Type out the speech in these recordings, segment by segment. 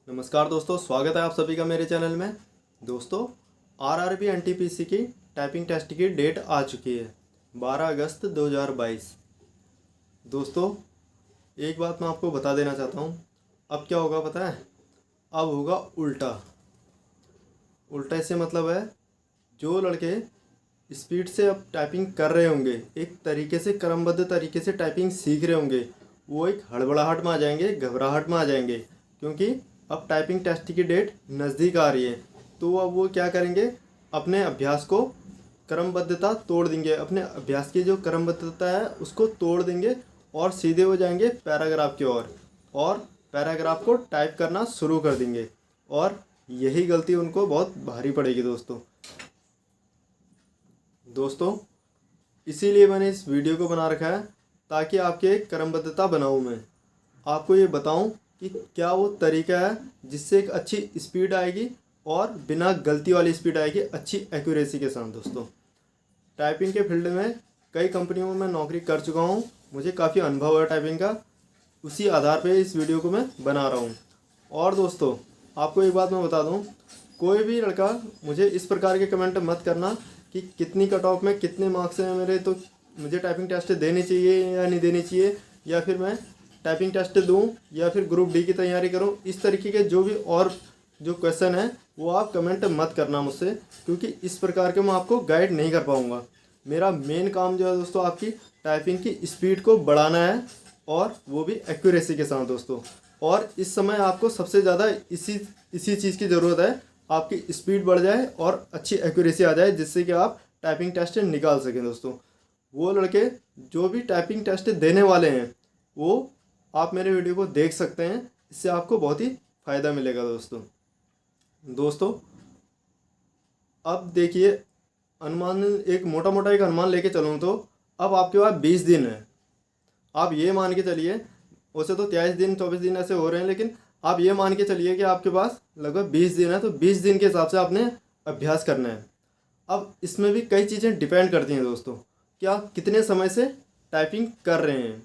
नमस्कार दोस्तों, स्वागत है आप सभी का मेरे चैनल में। दोस्तों, आरआरबी एनटीपीसी की टाइपिंग टेस्ट की डेट आ चुकी है 12 अगस्त 2022। दोस्तों, एक बात मैं आपको बता देना चाहता हूँ। अब क्या होगा पता है? अब होगा उल्टा। उल्टा इससे मतलब है, जो लड़के स्पीड से अब टाइपिंग कर रहे होंगे, एक तरीके से क्रमबद्ध तरीके से टाइपिंग सीख रहे होंगे, वो एक हड़बड़ाहट में आ जाएंगे, घबराहट में आ जाएंगे, क्योंकि अब टाइपिंग टेस्ट की डेट नज़दीक आ रही है। तो अब वो क्या करेंगे, अपने अभ्यास को क्रमबद्धता तोड़ देंगे, अपने अभ्यास की जो क्रमबद्धता है उसको तोड़ देंगे और सीधे हो जाएंगे पैराग्राफ की ओर, और पैराग्राफ को टाइप करना शुरू कर देंगे। और यही गलती उनको बहुत भारी पड़ेगी दोस्तों, इसीलिए मैंने इस वीडियो को बना रखा है, ताकि आपकी एक क्रमबद्धता बनाऊं। मैं आपको ये बताऊं कि क्या वो तरीका है जिससे एक अच्छी स्पीड आएगी और बिना गलती वाली स्पीड आएगी, अच्छी एक्यूरेसी के साथ। दोस्तों, टाइपिंग के फील्ड में कई कंपनियों में मैं नौकरी कर चुका हूँ, मुझे काफ़ी अनुभव है टाइपिंग का। उसी आधार पे इस वीडियो को मैं बना रहा हूँ। और दोस्तों, आपको एक बात मैं बता दूँ, कोई भी लड़का मुझे इस प्रकार के कमेंट मत करना कि कितनी कट ऑफ में कितने मार्क्स हैं मेरे, तो मुझे टाइपिंग टेस्ट देनी चाहिए या नहीं देनी चाहिए, या फिर मैं टाइपिंग टेस्ट दूं या फिर ग्रुप डी की तैयारी करूं। इस तरीके के जो भी और जो क्वेश्चन है वो आप कमेंट मत करना मुझसे, क्योंकि इस प्रकार के मैं आपको गाइड नहीं कर पाऊंगा। मेरा मेन काम जो है दोस्तों, आपकी टाइपिंग की स्पीड को बढ़ाना है, और वो भी एक्यूरेसी के साथ दोस्तों। और इस समय आपको सबसे ज़्यादा इसी चीज़ की ज़रूरत है, आपकी स्पीड बढ़ जाए और अच्छी एक्यूरेसी आ जाए, जिससे कि आप टाइपिंग टेस्ट निकाल सकें। दोस्तों, वो लड़के जो भी टाइपिंग टेस्ट देने वाले हैं, वो आप मेरे वीडियो को देख सकते हैं, इससे आपको बहुत ही फ़ायदा मिलेगा। दोस्तों, अब देखिए, अनुमान एक मोटा एक अनुमान लेके चलूँ तो अब आपके पास 20 दिन है। आप ये मान के चलिए, वैसे तो 23 दिन 24 दिन ऐसे हो रहे हैं, लेकिन आप ये मान के चलिए कि आपके पास लगभग 20 दिन है। तो 20 दिन के हिसाब से आपने अभ्यास करना है। अब इसमें भी कई चीज़ें डिपेंड करती हैं दोस्तों, कि आप कितने समय से टाइपिंग कर रहे हैं।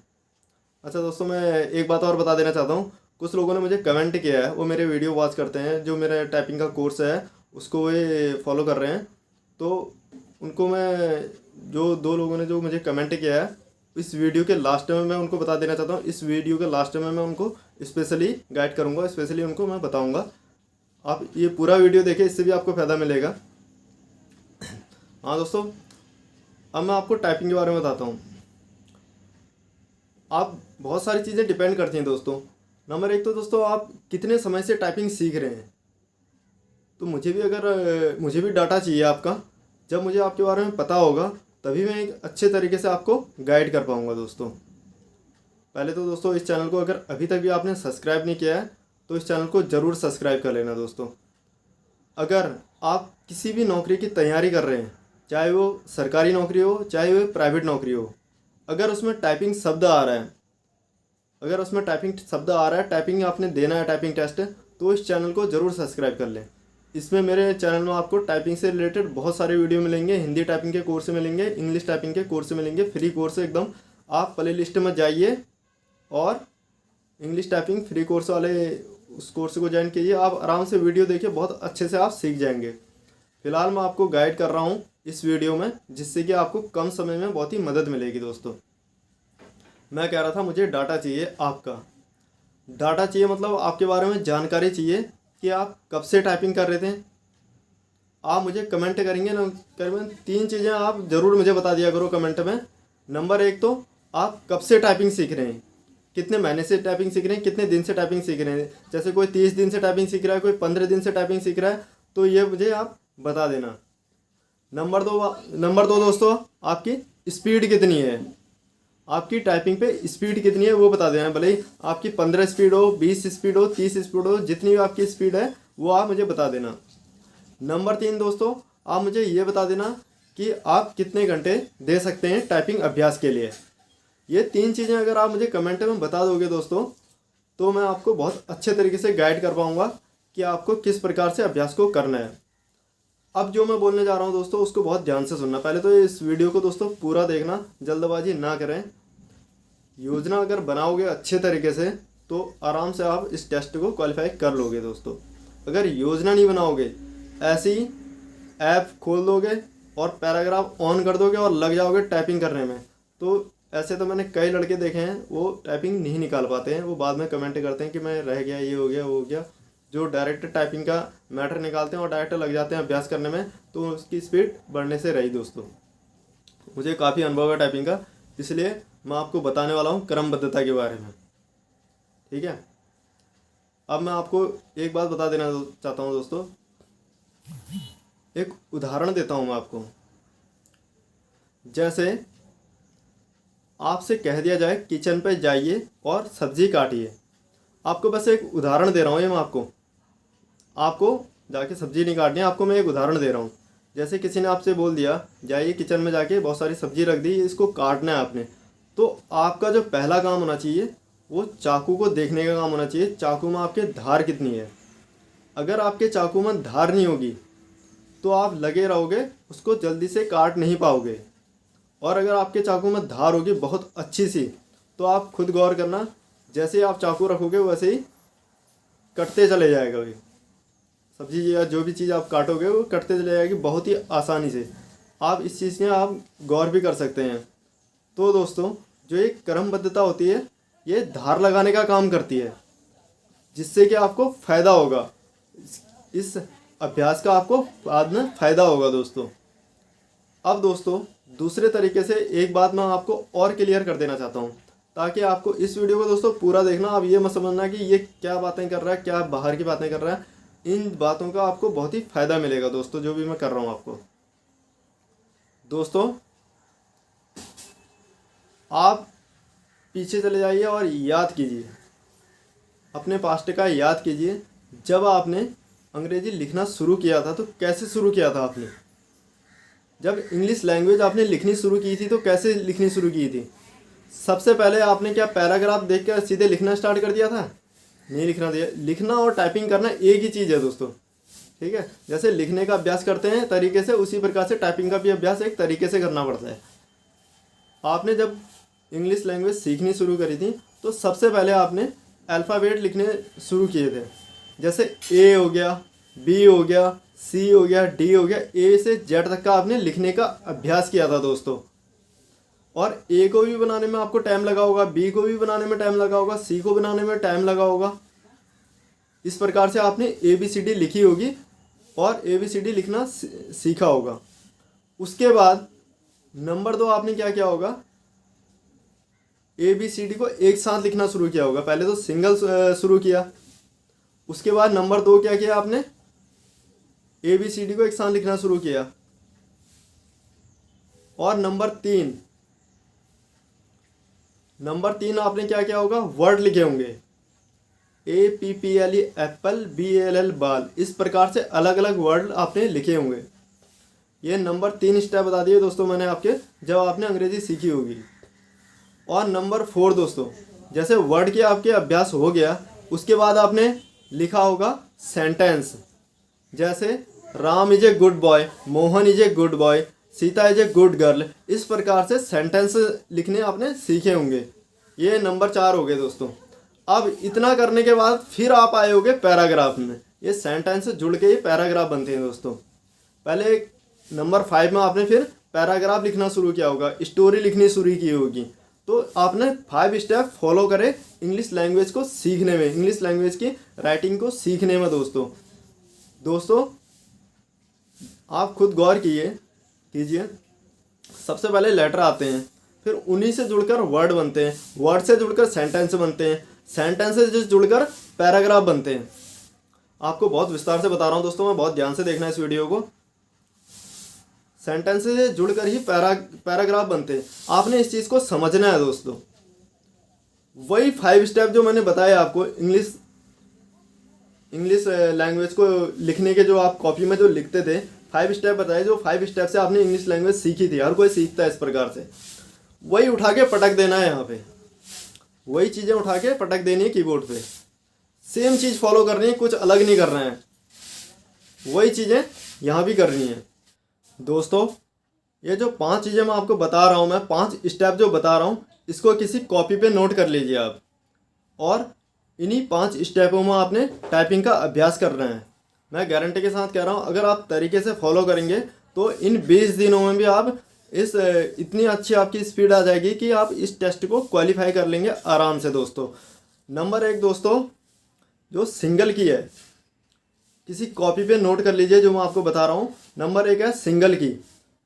अच्छा दोस्तों, मैं एक बात और बता देना चाहता हूँ। कुछ लोगों ने मुझे कमेंट किया है, वो मेरे वीडियो वॉच करते हैं, जो मेरा टाइपिंग का कोर्स है उसको वे फॉलो कर रहे हैं। तो उनको मैं, जो 2 लोगों ने जो मुझे कमेंट किया है, इस वीडियो के लास्ट में मैं उनको बता देना चाहता हूँ। इस वीडियो के लास्ट में मैं उनको स्पेशली गाइड करूँगा, स्पेशली उनको मैं बताऊँगा। आप ये पूरा वीडियो देखें, इससे भी आपको फ़ायदा मिलेगा। हाँ दोस्तों, अब मैं आपको टाइपिंग के बारे में बताता हूँ। आप बहुत सारी चीज़ें डिपेंड करती हैं दोस्तों। नंबर 1 तो दोस्तों, आप कितने समय से टाइपिंग सीख रहे हैं। तो मुझे भी डाटा चाहिए आपका। जब मुझे आपके बारे में पता होगा, तभी मैं एक अच्छे तरीके से आपको गाइड कर पाऊँगा। दोस्तों, पहले तो दोस्तों, इस चैनल को अगर अभी तक भी आपने सब्सक्राइब नहीं किया है, तो इस चैनल को ज़रूर सब्सक्राइब कर लेना। दोस्तों, अगर आप किसी भी नौकरी की तैयारी कर रहे हैं, चाहे वो सरकारी नौकरी हो, चाहे वो प्राइवेट नौकरी हो, अगर उसमें टाइपिंग शब्द आ रहा है, टाइपिंग आपने देना है, टाइपिंग टेस्ट, तो इस चैनल को ज़रूर सब्सक्राइब कर लें। इसमें मेरे चैनल में आपको टाइपिंग से रिलेटेड बहुत सारे वीडियो मिलेंगे। हिंदी टाइपिंग के कोर्स मिलेंगे, इंग्लिश टाइपिंग के कोर्स मिलेंगे, फ्री कोर्स एकदम। आप प्ले लिस्ट में जाइए और इंग्लिश टाइपिंग फ्री कोर्स वाले उस कोर्स को ज्वाइन कीजिए। आप आराम से वीडियो देखिए, बहुत अच्छे से आप सीख जाएंगे। फिलहाल मैं आपको गाइड कर रहा हूँ इस वीडियो में, जिससे कि आपको कम समय में बहुत ही मदद मिलेगी। दोस्तों, मैं कह रहा था, मुझे डाटा चाहिए। आपका डाटा चाहिए मतलब आपके बारे में जानकारी चाहिए कि आप कब से टाइपिंग कर रहे थे। आप मुझे कमेंट करेंगे ना, करीबन 3 चीज़ें आप ज़रूर मुझे बता दिया करो कमेंट में। नंबर 1 तो, आप कब से टाइपिंग सीख रहे हैं, कितने महीने से टाइपिंग सीख रहे हैं, कितने दिन से टाइपिंग सीख रहे हैं। जैसे कोई 30 दिन से टाइपिंग सीख रहा है, कोई 15 दिन से टाइपिंग सीख रहा है, तो ये मुझे आप बता देना। नंबर दो दोस्तों, आपकी स्पीड कितनी है, आपकी टाइपिंग पे स्पीड कितनी है वो बता देना। भले ही आपकी 15 स्पीड हो, 20 स्पीड हो, 30 स्पीड हो, जितनी भी आपकी स्पीड है वो आप मुझे बता देना। नंबर 3 दोस्तों, आप मुझे ये बता देना कि आप कितने घंटे दे सकते हैं टाइपिंग अभ्यास के लिए। ये 3 चीज़ें अगर आप मुझे कमेंट में बता दोगे दोस्तों, तो मैं आपको बहुत अच्छे तरीके से गाइड कर पाऊँगा कि आपको किस प्रकार से अभ्यास को करना है। अब जो मैं बोलने जा रहा हूँ दोस्तों, उसको बहुत ध्यान से सुनना। पहले तो इस वीडियो को दोस्तों पूरा देखना, जल्दबाजी ना करें। योजना अगर बनाओगे अच्छे तरीके से, तो आराम से आप इस टेस्ट को क्वालिफाई कर लोगे दोस्तों। अगर योजना नहीं बनाओगे, ऐसी ऐप खोल दोगे और पैराग्राफ ऑन कर दोगे और लग जाओगे टाइपिंग करने में, तो ऐसे तो मैंने कई लड़के देखे हैं वो टाइपिंग नहीं निकाल पाते हैं। वो बाद में कमेंट करते हैं कि मैं रह गया, ये हो गया, वो हो गया। जो डायरेक्ट टाइपिंग का मैटर निकालते हैं और डायरेक्ट लग जाते हैं अभ्यास करने में, तो उसकी स्पीड बढ़ने से रही दोस्तों। मुझे काफ़ी अनुभव है टाइपिंग का, इसलिए मैं आपको बताने वाला हूँ क्रमबद्धता के बारे में। ठीक है, अब मैं आपको एक बात बता देना चाहता हूँ दोस्तों। एक उदाहरण देता हूँ मैं आपको। जैसे आपसे कह दिया जाए किचन पे जाइए और सब्जी काटिए। आपको बस एक उदाहरण दे रहा हूँ, ये मैं आपको जाके सब्जी नहीं काटनी है, आपको मैं एक उदाहरण दे रहा हूँ। जैसे किसी ने आपसे बोल दिया जाइए किचन में जाके बहुत सारी सब्जी रख दी, इसको काटना है आपने, तो आपका जो पहला काम होना चाहिए वो चाकू को देखने का काम होना चाहिए। चाकू में आपके धार कितनी है। अगर आपके चाकू में धार नहीं होगी तो आप लगे रहोगे, उसको जल्दी से काट नहीं पाओगे। और अगर आपके चाकू में धार होगी बहुत अच्छी सी, तो आप खुद गौर करना, जैसे ही आप चाकू रखोगे वैसे ही कटते चले जाएगा। वो सब्जी या जो भी चीज़ आप काटोगे वो कटते चले जाएगी बहुत ही आसानी से। आप इस चीज़ में आप गौर भी कर सकते हैं। तो दोस्तों, जो एक क्रमबद्धता होती है ये धार लगाने का काम करती है, जिससे कि आपको फ़ायदा होगा। इस अभ्यास का आपको बाद में फ़ायदा होगा दोस्तों। अब दोस्तों, दूसरे तरीके से एक बात मैं आपको और क्लियर कर देना चाहता हूँ, ताकि आपको इस वीडियो को दोस्तों पूरा देखना। अब ये मत समझना कि ये क्या बातें कर रहा है, क्या बाहर की बातें कर रहा है। इन बातों का आपको बहुत ही फ़ायदा मिलेगा दोस्तों, जो भी मैं कर रहा हूँ आपको। दोस्तों, आप पीछे चले जाइए और याद कीजिए, अपने पास्ट का याद कीजिए। जब आपने अंग्रेजी लिखना शुरू किया था तो कैसे शुरू किया था आपने? जब इंग्लिश लैंग्वेज आपने लिखनी शुरू की थी तो कैसे लिखनी शुरू की थी? सबसे पहले आपने क्या पैराग्राफ देख कर सीधे लिखना स्टार्ट कर दिया था? नहीं लिखना दिया। लिखना और टाइपिंग करना एक ही चीज़ है दोस्तों। ठीक है, जैसे लिखने का अभ्यास करते हैं तरीके से, उसी प्रकार से टाइपिंग का भी अभ्यास एक तरीके से करना पड़ता है। आपने जब इंग्लिश लैंग्वेज सीखनी शुरू करी थी तो सबसे पहले आपने अल्फ़ाबेट लिखने शुरू किए थे। जैसे ए हो गया, बी हो गया, सी हो गया, डी हो गया, ए से जेड तक का आपने लिखने का अभ्यास किया था दोस्तों। और ए को भी बनाने में आपको टाइम लगा होगा, बी को भी बनाने में टाइम लगा होगा, सी को बनाने में टाइम लगा होगा। इस प्रकार से आपने ए बी सी डी लिखी होगी और ए बी सी डी लिखना सीखा होगा। उसके बाद नंबर 2 आपने क्या किया होगा? ए बी सी डी को एक साथ लिखना शुरू किया होगा। पहले तो सिंगल शुरू किया, उसके बाद नंबर 2 क्या किया आपने? ए बी सी डी को एक साथ लिखना शुरू किया। और नंबर 3 आपने क्या किया होगा? वर्ड लिखे होंगे। APPLE एप्पल, BALL बाल। इस प्रकार से अलग अलग वर्ड आपने लिखे होंगे। ये नंबर 3 स्टेप बता दिए दोस्तों मैंने आपके, जब आपने अंग्रेजी सीखी होगी। और नंबर 4 दोस्तों, जैसे वर्ड के आपके अभ्यास हो गया, उसके बाद आपने लिखा होगा सेंटेंस। जैसे Ram is a good boy, Mohan is a good boy, Sita is a good girl. इस प्रकार से सेंटेंस लिखने आपने सीखे होंगे। ये नंबर 4 हो गए दोस्तों। अब इतना करने के बाद फिर आप आए होगे पैराग्राफ में। ये सेंटेंस जुड़ के ही पैराग्राफ बनते हैं दोस्तों। पहले नंबर 5 में आपने फिर पैराग्राफ लिखना शुरू किया होगा, स्टोरी लिखनी शुरू की होगी। तो आपने 5 स्टेप फॉलो करे इंग्लिश लैंग्वेज को सीखने में, इंग्लिश लैंग्वेज की राइटिंग को सीखने में दोस्तों आप खुद गौर कीजिए। सबसे पहले लेटर आते हैं, फिर उन्हीं से जुड़कर वर्ड बनते हैं, वर्ड से जुड़कर सेंटेंस बनते हैं, सेंटेंस से जुड़कर पैराग्राफ बनते हैं। आपको बहुत विस्तार से बता रहा हूँ दोस्तों, मैं बहुत ध्यान से देखना इस वीडियो को। सेंटेंस से जुड़कर ही पैराग्राफ बनते हैं। आपने इस चीज़ को समझना है दोस्तों। वही 5 स्टेप जो मैंने बताए आपको इंग्लिश लैंग्वेज को लिखने के, जो आप कॉपी में जो लिखते थे 5 स्टेप बताए, जो 5 स्टेप से आपने इंग्लिश लैंग्वेज सीखी थी, हर कोई सीखता है इस प्रकार से। वही उठा के पटक देना है यहाँ पे, वही चीज़ें उठा के पटक देनी है कीबोर्ड पे। सेम चीज़ फॉलो करनी है, कुछ अलग नहीं करना है। वही चीज़ें यहाँ भी करनी है दोस्तों। ये जो 5 चीज़ें मैं आपको बता रहा हूँ, मैं 5 स्टेप जो बता रहा हूँ, इसको किसी कॉपी पे नोट कर लीजिए आप। और इन्हीं 5 स्टेपों में आपने टाइपिंग का अभ्यास करना है। मैं गारंटी के साथ कह रहा हूँ, अगर आप तरीके से फॉलो करेंगे तो इन 20 दिनों में भी आप इतनी अच्छी आपकी स्पीड आ जाएगी कि आप इस टेस्ट को क्वालिफाई कर लेंगे आराम से दोस्तों। नंबर 1 दोस्तों, जो सिंगल की है, किसी कॉपी पे नोट कर लीजिए जो मैं आपको बता रहा हूँ। नंबर 1 है सिंगल की।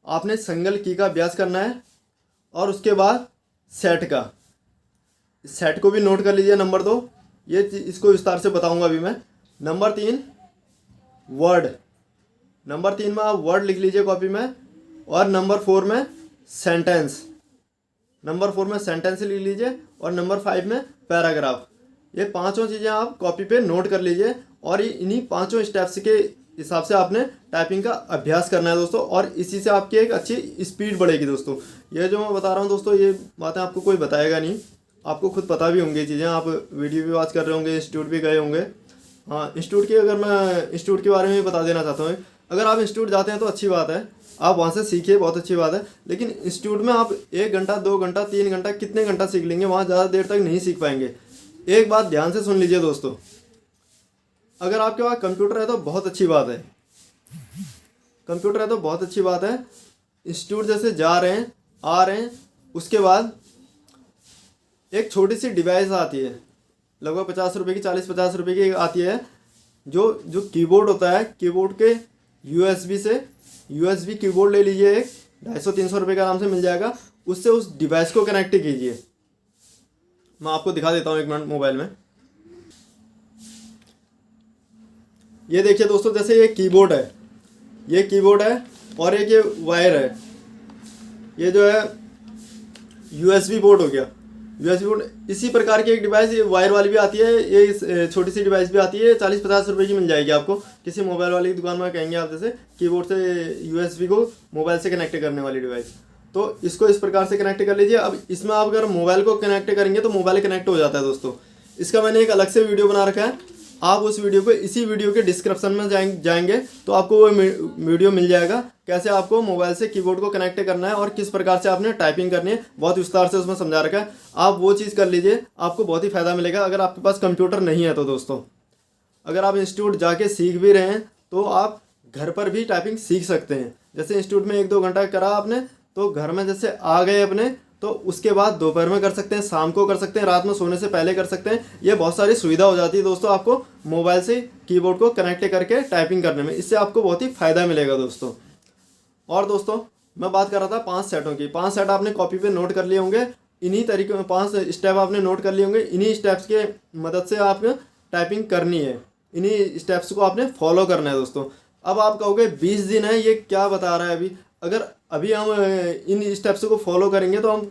आपने सिंगल की का अभ्यास करना है और उसके बाद सेट का, सेट को भी नोट कर लीजिए। नंबर 2, ये इसको विस्तार से बताऊंगा अभी मैं। नंबर 3 वर्ड, नंबर 3 में आप वर्ड लिख लीजिए कॉपी में। और नंबर 4 में सेंटेंस, नंबर 4 में सेंटेंस लिख लीजिए। और नंबर 5 में पैराग्राफ। ये पांचों चीज़ें आप कॉपी पे नोट कर लीजिए और इन्हीं पांचों स्टेप्स के हिसाब से आपने टाइपिंग का अभ्यास करना है दोस्तों। और इसी से आपकी एक अच्छी स्पीड बढ़ेगी दोस्तों। ये जो मैं बता रहा हूँ दोस्तों, ये बातें आपको कोई बताएगा नहीं, आपको खुद पता भी होंगी चीज़ें। आप वीडियो भी वॉच कर रहे होंगे, इंस्टीट्यूट भी गए होंगे। हाँ, इंस्टीट्यूट की अगर मैं इंस्टीट्यूट के बारे में भी बता देना चाहता हूँ। अगर आप इंस्टीट्यूट जाते हैं तो अच्छी बात है, आप वहाँ से सीखिए, बहुत अच्छी बात है। लेकिन इंस्टीट्यूट में आप 1 घंटा 2 घंटा 3 घंटा कितने घंटा सीख लेंगे, वहाँ ज़्यादा देर तक नहीं सीख पाएंगे। एक बात ध्यान से सुन लीजिए दोस्तों, अगर आपके पास कंप्यूटर है तो बहुत अच्छी बात है, कंप्यूटर है तो बहुत अच्छी बात है। इंस्टीट्यूट जैसे जा रहे हैं आ रहे हैं, उसके बाद एक छोटी सी डिवाइस आती है, लगभग 50 रुपये की, 40-50 रुपये की आती है। जो कीबोर्ड होता है, कीबोर्ड के यूएसबी कीबोर्ड ले लीजिए, एक 250-300 रुपये का आराम से मिल जाएगा। उससे उस डिवाइस को कनेक्ट कीजिए। मैं आपको दिखा देता हूँ 1 मिनट मोबाइल में। ये देखिए दोस्तों, जैसे ये कीबोर्ड है, ये कीबोर्ड है और एक ये वायर है। ये जो है यूएसबी पोर्ट हो गया, यूएसबी पोर्ट। इसी प्रकार की एक डिवाइस ये वायर वाली भी आती है, ये छोटी सी डिवाइस भी आती है, 40-50 रुपये की मिल जाएगी आपको किसी मोबाइल वाली दुकान में। कहेंगे आप जैसे कीबोर्ड से यूएसबी को मोबाइल से कनेक्ट करने वाली डिवाइस, तो इसको इस प्रकार से कनेक्ट कर लीजिए। अब इसमें आप अगर मोबाइल को कनेक्ट करेंगे तो मोबाइल कनेक्ट हो जाता है दोस्तों। इसका मैंने एक अलग से वीडियो बना रखा है, आप उस वीडियो को इसी वीडियो के डिस्क्रिप्शन में जाएंगे तो आपको वो वीडियो मिल जाएगा, कैसे आपको मोबाइल से कीबोर्ड को कनेक्ट करना है और किस प्रकार से आपने टाइपिंग करनी है। बहुत विस्तार से उसमें समझा रखा है, आप वो चीज़ कर लीजिए, आपको बहुत ही फ़ायदा मिलेगा। अगर आपके पास कंप्यूटर नहीं है तो दोस्तों, अगर आप इंस्टीट्यूट जाके सीख भी रहे हैं तो आप घर पर भी टाइपिंग सीख सकते हैं। जैसे इंस्टीट्यूट में 1-2 घंटा करा आपने, तो घर में जैसे आ गए अपने, तो उसके बाद दोपहर में कर सकते हैं, शाम को कर सकते हैं, रात में सोने से पहले कर सकते हैं। ये बहुत सारी सुविधा हो जाती है दोस्तों आपको मोबाइल से कीबोर्ड को कनेक्ट करके टाइपिंग करने में। इससे आपको बहुत ही फ़ायदा मिलेगा दोस्तों। और दोस्तों, मैं बात कर रहा था 5 सेटों की। 5 सेट आपने कॉपी पे नोट कर लिए होंगे। इन्हीं तरीके में 5 स्टेप आपने नोट कर लिए होंगे। इन्हीं स्टेप्स के मदद से आपने टाइपिंग करनी है, इन्हीं स्टेप्स को आपने फॉलो करना है दोस्तों। अब आप कहोगे 20 दिन है, ये क्या बता रहा है अभी। अगर अभी हम इन स्टेप्स को फॉलो करेंगे तो हम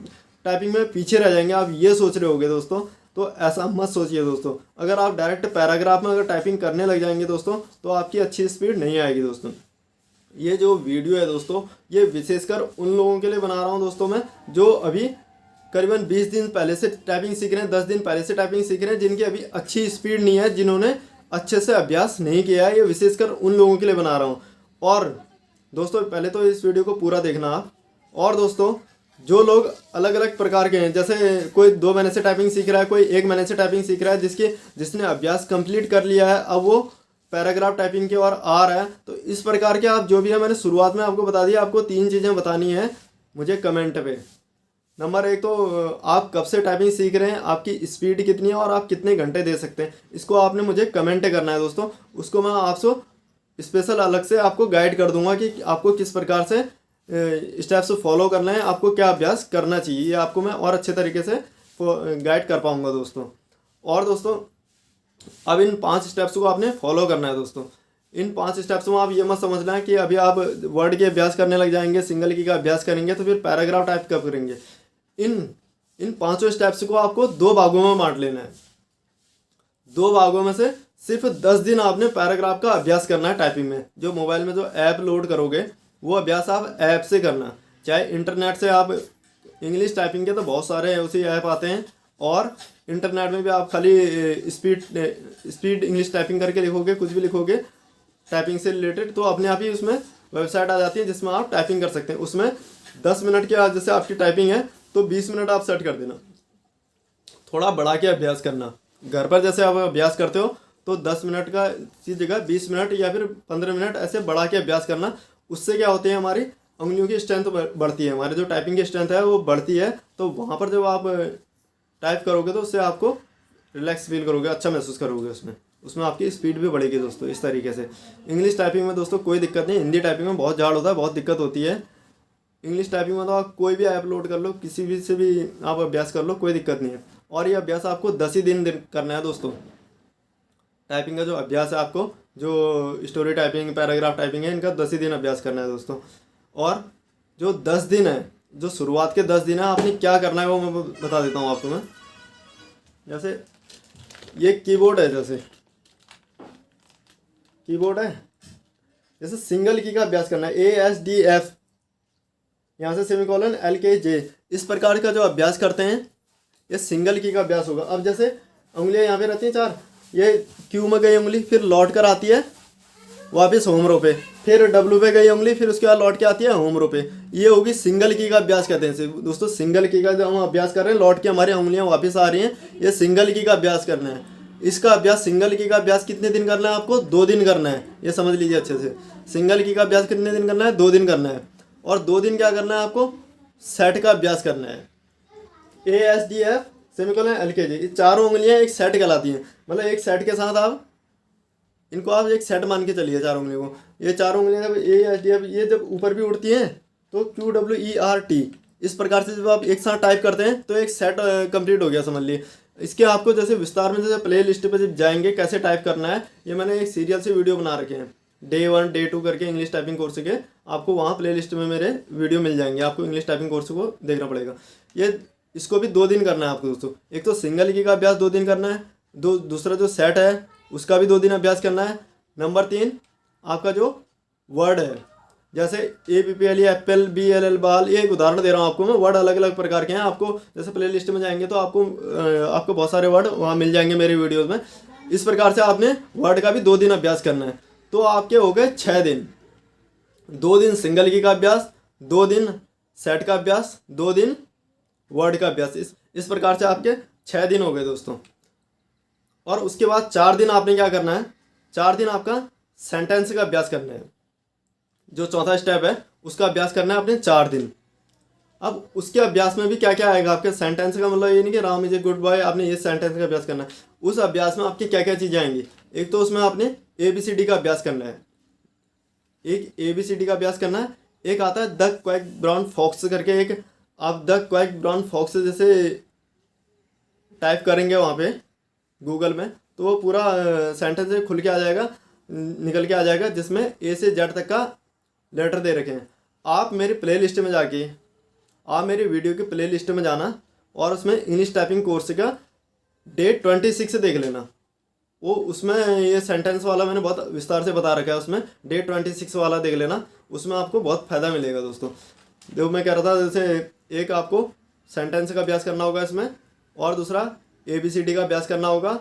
टाइपिंग में पीछे रह जाएंगे, आप ये सोच रहे होगे दोस्तों। तो ऐसा मत सोचिए दोस्तों। अगर आप डायरेक्ट पैराग्राफ में अगर टाइपिंग करने लग जाएंगे दोस्तों, तो आपकी अच्छी स्पीड नहीं आएगी दोस्तों। ये जो वीडियो है दोस्तों, ये विशेषकर उन लोगों के लिए बना रहा हूँ दोस्तों मैं, जो अभी करीबन 20 दिन पहले से टाइपिंग सीख रहे हैं, 10 दिन पहले से टाइपिंग सीख रहे हैं, जिनकी अभी अच्छी स्पीड नहीं है, जिन्होंने अच्छे से अभ्यास नहीं किया है। ये विशेषकर उन लोगों के लिए बना रहा हूँ। और दोस्तों, पहले तो इस वीडियो को पूरा देखना आप। और दोस्तों, जो लोग अलग अलग प्रकार के हैं, जैसे कोई 2 महीने से टाइपिंग सीख रहा है, कोई 1 महीने से टाइपिंग सीख रहा है, जिसने अभ्यास कंप्लीट कर लिया है, अब वो पैराग्राफ टाइपिंग की ओर आ रहा है, तो इस प्रकार के आप जो भी है, मैंने शुरुआत में आपको बता दिया, आपको 3 चीज़ें बतानी है मुझे कमेंट पे। नंबर 1 तो आप कब से टाइपिंग सीख रहे हैं, आपकी स्पीड कितनी है और आप कितने घंटे दे सकते हैं, इसको आपने मुझे कमेंट करना है दोस्तों। उसको मैं आपसे स्पेशल अलग से आपको गाइड कर दूंगा कि आपको किस प्रकार से स्टेप्स फॉलो करना है, आपको क्या अभ्यास करना चाहिए, ये आपको मैं और अच्छे तरीके से गाइड कर पाऊंगा दोस्तों। और दोस्तों, अब इन 5 स्टेप्स को आपने फॉलो करना है दोस्तों। इन 5 स्टेप्स में आप ये मत समझना है कि अभी आप वर्ड के अभ्यास करने लग जाएंगे, सिंगल की का अभ्यास करेंगे तो फिर पैराग्राफ टाइप कब करेंगे। इन 5 स्टेप्स को आपको 2 भागों में बांट लेना है। 2 भागों में से सिर्फ 10 दिन आपने पैराग्राफ का अभ्यास करना है टाइपिंग में। जो मोबाइल में जो ऐप लोड करोगे वो अभ्यास आप ऐप से करना, चाहे इंटरनेट से। आप इंग्लिश टाइपिंग के तो बहुत सारे उसी ऐप आते हैं, और इंटरनेट में भी आप खाली स्पीड इंग्लिश टाइपिंग करके लिखोगे, कुछ भी लिखोगे टाइपिंग से रिलेटेड, तो अपने आप ही उसमें वेबसाइट आ जाती है जिसमें आप टाइपिंग कर सकते हैं। उसमें 10 मिनट के जैसे आपकी टाइपिंग है तो 20 मिनट आप सेट कर देना, थोड़ा बढ़ा के अभ्यास करना। घर पर जैसे आप अभ्यास करते हो तो 10 मिनट का की जगह 20 मिनट या फिर 15 मिनट ऐसे बढ़ा के अभ्यास करना। उससे क्या होती है, हमारी उंगलियों की स्ट्रेंथ बढ़ती है, हमारी जो टाइपिंग की स्ट्रेंथ है वो बढ़ती है। तो वहाँ पर जब आप टाइप करोगे तो उससे आपको रिलैक्स फील करोगे, अच्छा महसूस करोगे उसमें उसमें आपकी स्पीड भी बढ़ेगी दोस्तों। इस तरीके से इंग्लिश टाइपिंग में दोस्तों कोई दिक्कत नहीं, हिंदी टाइपिंग में बहुत झाड़ होता है, बहुत दिक्कत होती है। इंग्लिश टाइपिंग में तो आप कोई भी ऐप लोड कर लो, किसी भी से भी आप अभ्यास कर लो, कोई दिक्कत नहीं है। और ये अभ्यास आपको 10 ही दिन करना है दोस्तों। टाइपिंग का जो अभ्यास है आपको, जो स्टोरी टाइपिंग, पैराग्राफ टाइपिंग है, इनका 10 ही दिन अभ्यास करना है दोस्तों। और जो 10 दिन है, जो शुरुआत के 10 दिन है, आपने क्या करना है वो मैं बता देता हूँ आपको मैं। जैसे ये कीबोर्ड है, जैसे कीबोर्ड है, जैसे सिंगल की का अभ्यास करना है, ASDF, यहाँ से सेमीकोलन LKJ, इस प्रकार का जो अभ्यास करते हैं ये सिंगल की का अभ्यास होगा। अब जैसे उंगलियां यहाँ पे रहती हैं 4, ये क्यू में गई उंगली, फिर लौट कर आती है वापस होम रो पे, फिर W पे गई उंगली, फिर उसके बाद लौट के आती है होम रो पे, ये होगी सिंगल की का अभ्यास कहते हैं दोस्तों। सिंगल की का जो हम अभ्यास कर रहे हैं, लौट के हमारी उंगलियां वापस आ रही हैं, ये सिंगल की का अभ्यास करना है। इसका अभ्यास, सिंगल की का अभ्यास कितने दिन करना है आपको? 2 दिन करना है, ये समझ लीजिए अच्छे से। सिंगल की का अभ्यास कितने दिन करना है? 2 दिन करना है। और 2 दिन क्या करना है आपको? सेट का अभ्यास करना है, ASDF सेमीकोलन LKJ, ये चारों उंगलियां एक सेट कहलाती हैं। मतलब एक सेट के साथ आप इनको आप एक सेट मान के चलिए, चारों उंगलियों को। ये चारों उंगलियां जब ASDF ये जब ऊपर भी उड़ती हैं तो QWERT, इस प्रकार से जब आप एक साथ टाइप करते हैं तो एक सेट कंप्लीट हो गया, समझ लिए। इसके आपको जैसे विस्तार में जैसे प्ले लिस्ट पर जब जाएंगे कैसे टाइप करना है, ये मैंने एक सीरियल से वीडियो बना रखे हैं, Day 1 Day 2 करके इंग्लिश टाइपिंग कोर्स के, आपको वहाँ प्ले लिस्ट में मेरे वीडियो मिल जाएंगे। आपको इंग्लिश टाइपिंग कोर्स को देखना पड़ेगा। ये इसको भी 2 दिन करना है आपको दोस्तों। एक तो सिंगल की का अभ्यास 2 दिन करना है, दूसरा जो सेट है उसका भी 2 दिन अभ्यास करना है। नंबर 3 आपका जो वर्ड है, जैसे APPL, एप्पल, BLL, बाल, ये एक उदाहरण दे रहा हूँ आपको मैं। वर्ड अलग अलग प्रकार के हैं। आपको जैसे प्ले लिस्ट में जाएंगे तो आपको बहुत सारे वर्ड वहाँ मिल जाएंगे मेरे वीडियोज़ में। इस प्रकार से आपने वर्ड का भी 2 दिन अभ्यास करना है। तो आपके हो गए 6 दिन। 2 दिन सिंगल की का अभ्यास, 2 दिन सेट का अभ्यास, 2 दिन वर्ड का अभ्यास। इस प्रकार से आपके 6 दिन हो गए दोस्तों। और उसके बाद 4 दिन आपने क्या करना है? 4 दिन आपका सेंटेंस का अभ्यास करना है। जो चौथा स्टेप है उसका अभ्यास करना है आपने 4 दिन। अब उसके अभ्यास में भी क्या क्या आएगा आपके? सेंटेंस का मतलब ये नहीं कि Ram is a good boy, आपने ये सेंटेंस का अभ्यास करना है। उस अभ्यास में आपकी क्या क्या चीज़ें आएंगी? एक तो उसमें आपने ABCD का अभ्यास करना है, एक ABCD का अभ्यास करना है। एक आता है द क्वैक ब्राउन फॉक्स करके, एक आप द क्वैक ब्राउन फॉक्स जैसे टाइप करेंगे वहाँ पे गूगल में तो वो पूरा सेंटेंस खुल के आ जाएगा, निकल के आ जाएगा, जिसमें A से Z तक का लेटर दे रखे हैं। आप मेरी प्ले लिस्ट में जाके, आप मेरी वीडियो की प्ले लिस्ट में जाना और उसमें इंग्लिश टाइपिंग कोर्स का Day 26 देख लेना। वो उसमें ये सेंटेंस वाला मैंने बहुत विस्तार से बता रखा है, उसमें Day 26 वाला देख लेना, उसमें आपको बहुत फ़ायदा मिलेगा दोस्तों। जो मैं कह रहा था, जैसे एक आपको सेंटेंस का अभ्यास करना होगा इसमें, और दूसरा ABCD का अभ्यास करना होगा,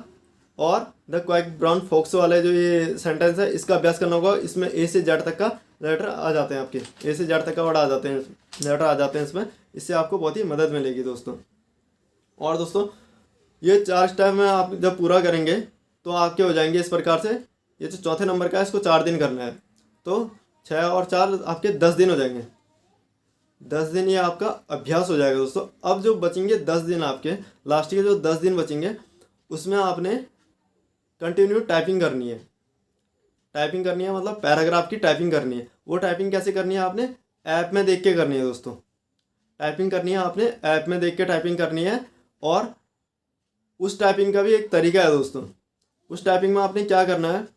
और द क्वैक ब्राउन फॉक्स वाले जो ये सेंटेंस है इसका अभ्यास करना होगा। इसमें A से Z तक का लेटर आ जाते हैं, आपके A से Z तक का वर्ड आ जाते हैं, लेटर आ जाते हैं इसमें। इससे आपको बहुत ही मदद मिलेगी दोस्तों। और दोस्तों ये 4 स्टेप में आप जब पूरा करेंगे तो आपके हो जाएंगे इस प्रकार से। ये जो चौथे नंबर का है इसको 4 दिन करना है, तो 6 और 4 आपके 10 दिन हो जाएंगे। 10 दिन ये आपका अभ्यास हो जाएगा दोस्तों। अब जो बचेंगे 10 दिन आपके, लास्ट के जो 10 दिन बचेंगे उसमें आपने कंटिन्यू टाइपिंग करनी है। टाइपिंग करनी है मतलब पैराग्राफ की टाइपिंग करनी है। वो टाइपिंग कैसे करनी है? आपने ऐप में देख के करनी है दोस्तों। टाइपिंग करनी है आपने ऐप में देख के टाइपिंग करनी है। और उस टाइपिंग का भी एक तरीका है दोस्तों। उस टाइपिंग में आपने क्या करना है?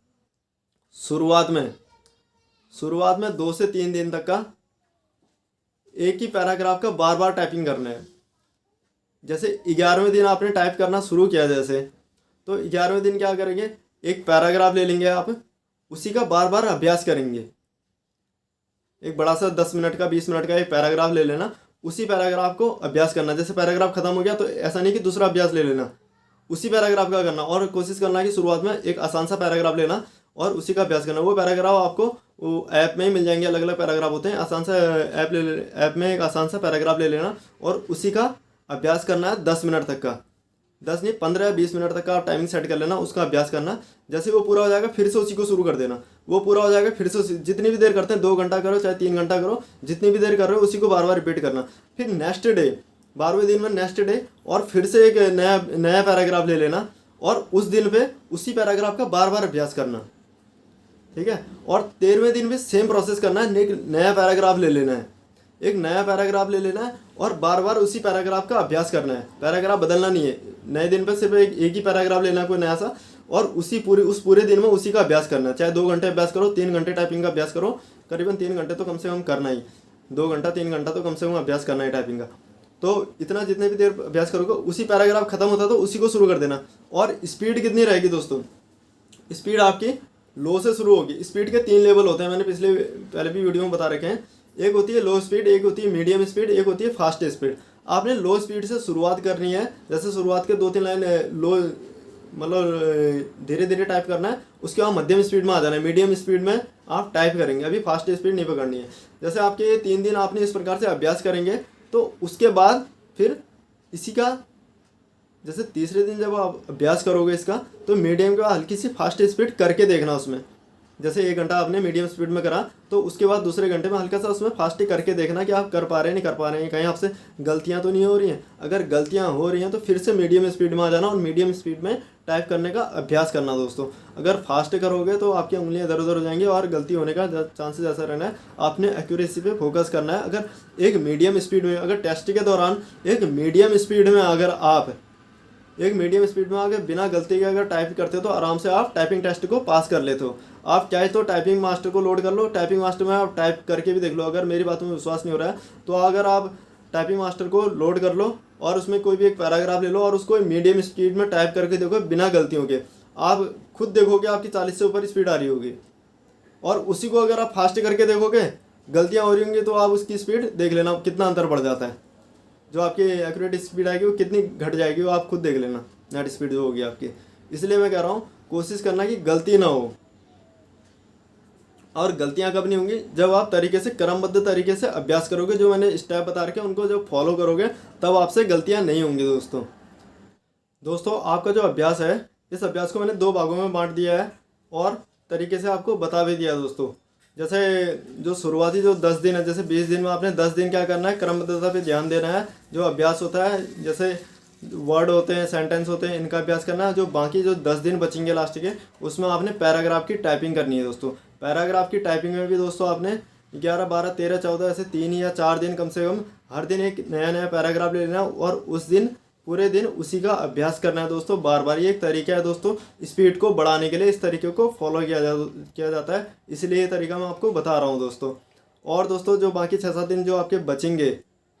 शुरुआत में 2 से 3 दिन तक का एक ही पैराग्राफ का बार बार टाइपिंग करना है। जैसे 11वें दिन आपने टाइप करना शुरू किया, जैसे तो 11वें दिन क्या करेंगे? एक पैराग्राफ ले लेंगे, आप उसी का बार बार अभ्यास करेंगे। एक बड़ा सा 10 मिनट का 20 मिनट का एक पैराग्राफ ले लेना, उसी पैराग्राफ को अभ्यास करना। जैसे पैराग्राफ खत्म हो गया तो ऐसा नहीं कि दूसरा अभ्यास ले लेना, उसी पैराग्राफ का करना। और कोशिश करना है कि शुरुआत में एक आसान सा पैराग्राफ लेना और उसी का अभ्यास करना। वो पैराग्राफ आपको वो ऐप में ही मिल जाएंगे, अलग अलग पैराग्राफ होते हैं। आसान सा ऐप में एक आसान सा पैराग्राफ ले लेना और उसी का अभ्यास करना है 10 मिनट तक का। 10 नहीं 15 या 20 मिनट तक का आप टाइमिंग सेट कर लेना, उसका अभ्यास करना। जैसे वो पूरा हो जाएगा फिर से उसी को शुरू कर देना, वो पूरा हो जाएगा फिर से जितनी भी देर करते हैं 2 घंटा करो चाहे 3 घंटा करो, जितनी भी देर कर रहे हो उसी को बार बार रिपीट करना। फिर नेक्स्ट डे 12वें दिन में नेक्स्ट डे और फिर से एक नया पैराग्राफ ले लेना और उस दिन पे उसी पैराग्राफ का बार बार अभ्यास करना, ठीक है। और 13वें दिन भी सेम प्रोसेस करना है, एक नया पैराग्राफ ले लेना है, एक नया पैराग्राफ ले लेना है और बार बार उसी पैराग्राफ का अभ्यास करना है। पैराग्राफ बदलना नहीं है, नए दिन पे सिर्फ एक ही पैराग्राफ लेना है कोई नया सा, और उस पूरे दिन में उसी का अभ्यास करना है। चाहे 2 घंटे अभ्यास करो, 3 घंटे टाइपिंग का अभ्यास करो, करीबन 3 घंटे तो कम से कम करना ही, 2 घंटा 3 घंटा तो कम से कम अभ्यास करना है टाइपिंग का। तो इतना जितने भी देर अभ्यास करोगे उसी पैराग्राफ खत्म होता है तो उसी को शुरू कर देना। और स्पीड कितनी रहेगी दोस्तों, स्पीड आपकी लो से शुरू होगी। स्पीड के 3 लेवल होते हैं, मैंने पहले भी वीडियो में बता रखे हैं। एक होती है लो स्पीड, एक होती है मीडियम स्पीड, एक होती है फास्ट स्पीड। आपने लो स्पीड से शुरुआत करनी है, जैसे शुरुआत के 2-3 लाइन लो मतलब धीरे धीरे टाइप करना है, उसके बाद मध्यम स्पीड में आ जाना है, मीडियम स्पीड में आप टाइप करेंगे, अभी फास्ट स्पीड नहीं पकड़नी है। जैसे आपके ये 3 दिन आपने इस प्रकार से अभ्यास करेंगे तो उसके बाद फिर इसी का जैसे तीसरे दिन जब आप अभ्यास करोगे इसका तो मीडियम के बाद हल्की सी फास्ट स्पीड करके देखना उसमें। जैसे 1 घंटा आपने मीडियम स्पीड में करा तो उसके बाद दूसरे घंटे में हल्का सा उसमें फास्ट करके देखना कि आप कर पा रहे हैं नहीं कर पा रहे हैं, कहीं आपसे गलतियां तो नहीं हो रही हैं। अगर गलतियां हो रही हैं तो फिर से मीडियम स्पीड में आ जाना और मीडियम स्पीड में टाइप करने का अभ्यास करना दोस्तों। अगर फास्ट करोगे तो आपकी उंगलियां इधर उधर हो जाएंगी और गलती होने का चांसेस ऐसा रहना है। आपने एक्यूरेसी पे फोकस करना है। अगर एक मीडियम स्पीड में, अगर टेस्ट के दौरान एक मीडियम स्पीड में अगर बिना गलती के अगर टाइप करते हो तो आराम से आप टाइपिंग टेस्ट को पास कर लेते हो। आप चाहे तो टाइपिंग मास्टर को लोड कर लो, टाइपिंग मास्टर में आप टाइप करके भी देख लो। अगर मेरी बातों में विश्वास नहीं हो रहा है तो अगर आप टाइपिंग मास्टर को लोड कर लो और उसमें कोई भी एक पैराग्राफ ले लो और उसको मीडियम स्पीड में टाइप करके देखो बिना गलतियों के, आप खुद देखोगे आपकी 40 से ऊपर स्पीड आ रही होगी। और उसी को अगर आप फास्ट करके देखोगे गलतियाँ हो रही होंगी तो आप उसकी स्पीड देख लेना कितना अंतर पड़ जाता है। जो आपकी एक्यूरेट स्पीड आएगी वो कितनी घट जाएगी वो आप खुद देख लेना, नेट स्पीड जो होगी आपकी। इसलिए मैं कह रहा हूँ कोशिश करना कि गलती ना हो। और गलतियाँ कब नहीं होंगी, जब आप तरीके से क्रमबद्ध तरीके से अभ्यास करोगे। जो मैंने स्टेप बता रखे उनको जब फॉलो करोगे तब आपसे गलतियाँ नहीं होंगी दोस्तों आपका जो अभ्यास है इस अभ्यास को मैंने 2 भागों में बांट दिया है और तरीके से आपको बता भी दिया दोस्तों। जैसे जो शुरुआती जो 10 दिन है, जैसे 20 दिन में आपने 10 दिन क्या करना है, क्रमबद्धता पे ध्यान देना है। जो अभ्यास होता है जैसे वर्ड होते हैं, सेंटेंस होते हैं, इनका अभ्यास करना है। जो बाकी जो 10 दिन बचेंगे लास्ट के उसमें आपने पैराग्राफ की टाइपिंग करनी है दोस्तों। पैराग्राफ की टाइपिंग में भी दोस्तों आपने 11, 12, 13, 14 ऐसे 3 या 4 दिन कम से कम हर दिन एक नया नया पैराग्राफ ले लेना और उस दिन पूरे दिन उसी का अभ्यास करना है दोस्तों बार बार। ये एक तरीका है दोस्तों स्पीड को बढ़ाने के लिए, इस तरीके को फॉलो किया जाता है, इसलिए ये तरीका मैं आपको बता रहा हूँ दोस्तों। और दोस्तों जो बाकी 6-7 दिन जो आपके बचेंगे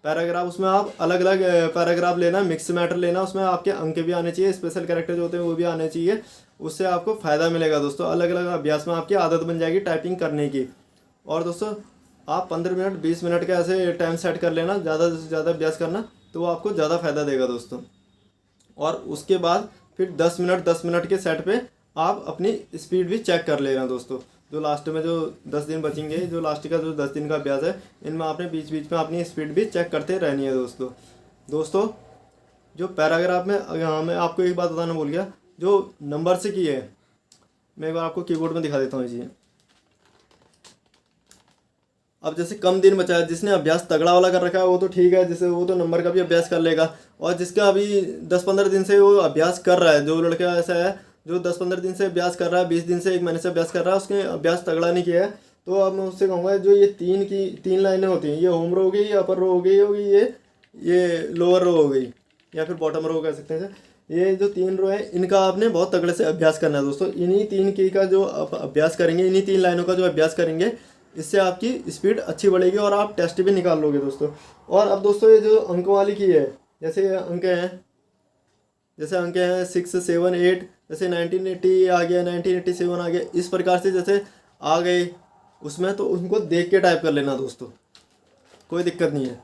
पैराग्राफ, उसमें आप अलग अलग पैराग्राफ लेना, मिक्स मैटर लेना, उसमें आपके अंक भी आने चाहिए, स्पेशल कैरेक्टर जो होते हैं वो भी आने चाहिए। उससे आपको फ़ायदा मिलेगा दोस्तों। अलग अलग अभ्यास में आपकी आदत बन जाएगी टाइपिंग करने की। और दोस्तों आप 15 मिनट 20 मिनट का ऐसे टाइम सेट कर लेना, ज़्यादा से ज़्यादा अभ्यास करना तो वो आपको ज़्यादा फ़ायदा देगा दोस्तों। और उसके बाद फिर 10 मिनट के सेट पे आप अपनी स्पीड भी चेक कर लेना दोस्तों। जो लास्ट में जो 10 दिन बचेंगे, जो लास्ट का जो 10 दिन का अभ्यास है, इनमें आपने बीच बीच में अपनी स्पीड भी चेक करते रहनी है दोस्तों। जो पैराग्राफ में, हाँ मैं आपको एक बात बताना भूल गया, जो नंबर से की है मैं एक बार आपको कीबोर्ड में दिखा देता हूँ जी। अब जैसे कम दिन बचा है, जिसने अभ्यास तगड़ा वाला कर रखा है वो तो ठीक है, जैसे वो तो नंबर का भी अभ्यास कर लेगा। और जिसका अभी 10-15 दिन से वो अभ्यास कर रहा है, जो लड़का ऐसा है जो 10-15 दिन से अभ्यास कर रहा है, 20 दिन से 1 महीने से अभ्यास कर रहा है, उसने अभ्यास तगड़ा नहीं किया है, तो अब मैं उससे कहूँगा जो ये 3 लाइनें होती हैं, ये होम रो हो गई, ये अपर रो हो गई होगी, ये लोअर रो हो गई या फिर बॉटम रो कह सकते हैं। ये जो 3 रो है इनका आपने बहुत तगड़े से अभ्यास करना है दोस्तों। इन्हीं 3 की का जो आप अभ्यास करेंगे, इन्हीं 3 लाइनों का जो अभ्यास करेंगे, इससे आपकी स्पीड अच्छी बढ़ेगी और आप टेस्ट भी निकाल लोगे दोस्तों। और अब दोस्तों ये जो अंक वाली की है, जैसे अंक हैं 6, 7, 8, जैसे 1980 आ गया, 1987 आ गया, इस प्रकार से जैसे आ गए उसमें, तो उनको देख के टाइप कर लेना दोस्तों, कोई दिक्कत नहीं है।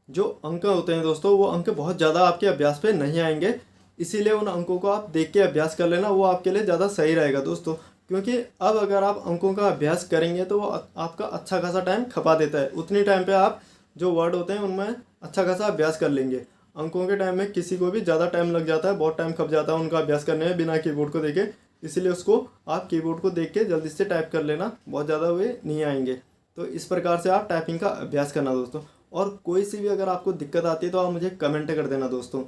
जो अंक होते हैं दोस्तों वो अंक बहुत ज़्यादा आपके अभ्यास पे नहीं आएंगे, इसीलिए उन अंकों को आप देख के अभ्यास कर लेना, वो आपके लिए ज़्यादा सही रहेगा दोस्तों। क्योंकि अब अगर आप अंकों का अभ्यास करेंगे तो वो आपका अच्छा खासा टाइम खपा देता है। उतनी टाइम पे आप जो वर्ड होते हैं उनमें अच्छा खासा अभ्यास कर लेंगे। अंकों के टाइम में किसी को भी ज़्यादा टाइम लग जाता है, बहुत टाइम खप जाता है उनका अभ्यास करने में बिना कीबोर्ड को देखे। इसीलिए उसको आप कीबोर्ड को देख के जल्दी से टाइप कर लेना, बहुत ज़्यादा वे नहीं आएंगे। तो इस प्रकार से आप टाइपिंग का अभ्यास करना दोस्तों। और कोई सी भी अगर आपको दिक्कत आती है तो आप मुझे कमेंट कर देना दोस्तों।